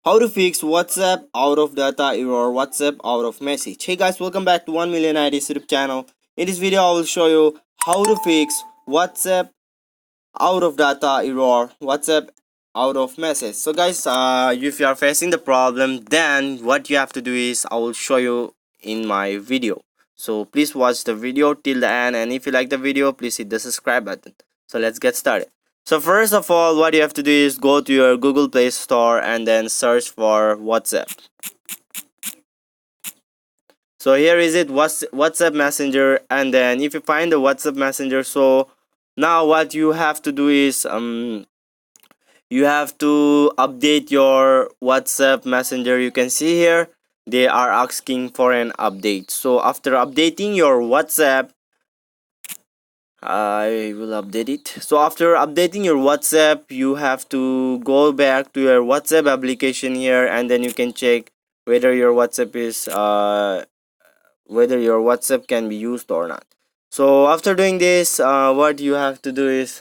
How to fix WhatsApp out of data error, WhatsApp out of message. Hey guys, welcome back to 1 million IDs YouTube channel. In this video I will show you how to fix WhatsApp out of data error, WhatsApp out of message. So guys, if you are facing the problem, then what you have to do is I will show you in my video. So please watch the video till the end, and if you like the video, please hit the subscribe button. So let's get started. So first of all, what you have to do is go to your Google Play Store and then search for WhatsApp. So here is it, WhatsApp Messenger, and then if you find the WhatsApp Messenger, so now what you have to do is you have to update your WhatsApp Messenger. You can see here they are asking for an update. So after updating your WhatsApp, I will update it. So after updating your WhatsApp, you have to go back to your WhatsApp application here, and then you can check whether your WhatsApp is whether your WhatsApp can be used or not. So after doing this, what you have to do is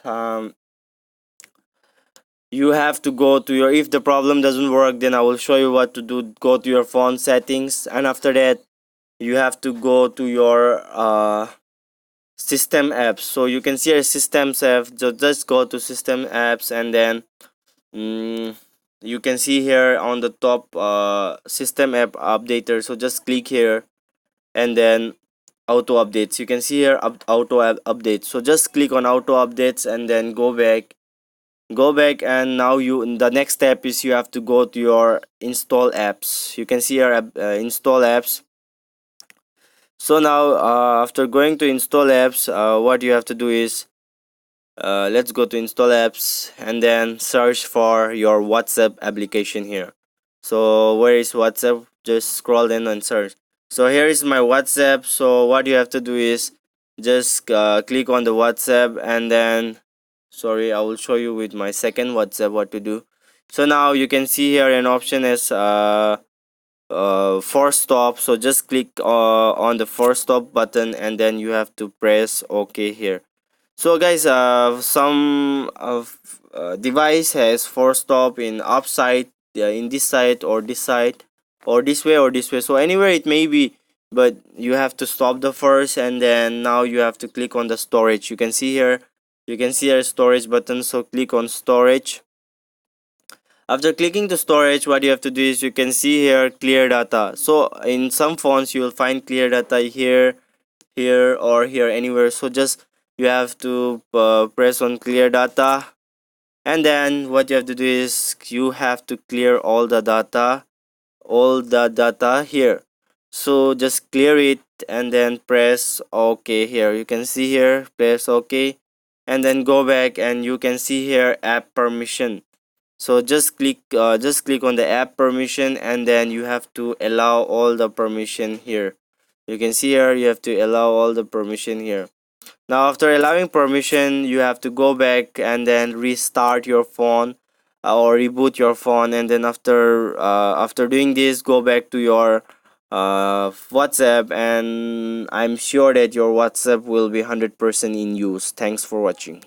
you have to go to your, if the problem doesn't work, then I will show you what to do. Go to your phone settings, and after that you have to go to your system apps. So you can see your systems app, so just go to system apps, and then you can see here on the top system app updater. So just click here, and then auto updates. You can see here auto updates. So just click on auto updates, and then go back, and now the next step is you have to go to your install apps. You can see here install apps. So now after going to install apps, what you have to do is let's go to install apps and then search for your WhatsApp application here. So where is WhatsApp? Just scroll in and search. So here is my WhatsApp. So what you have to do is just click on the WhatsApp, and then sorry, I will show you with my second WhatsApp what to do. So now you can see here an option is force stop. So just click on the force stop button, and then you have to press OK here. So guys, some of device has force stop in upside, in this side or this side, or this way or this way, so anywhere it may be, but you have to stop the first, and then now you have to click on the storage. You can see here storage button, so click on storage. After clicking the storage, what you have to do is you can see here clear data. So in some phones you will find clear data here, or here, anywhere. So just you have to press on clear data, and then what you have to do is you have to clear all the data here. So just clear it, and then press OK here. You can see here, press OK, and then go back, and you can see here app permission. So just click on the app permission, and then you have to allow all the permission here. You can see here you have to allow all the permission here. Now after allowing permission, you have to go back and then restart your phone, or reboot your phone, and then after doing this, go back to your WhatsApp, and I'm sure that your WhatsApp will be 100% in use. Thanks for watching.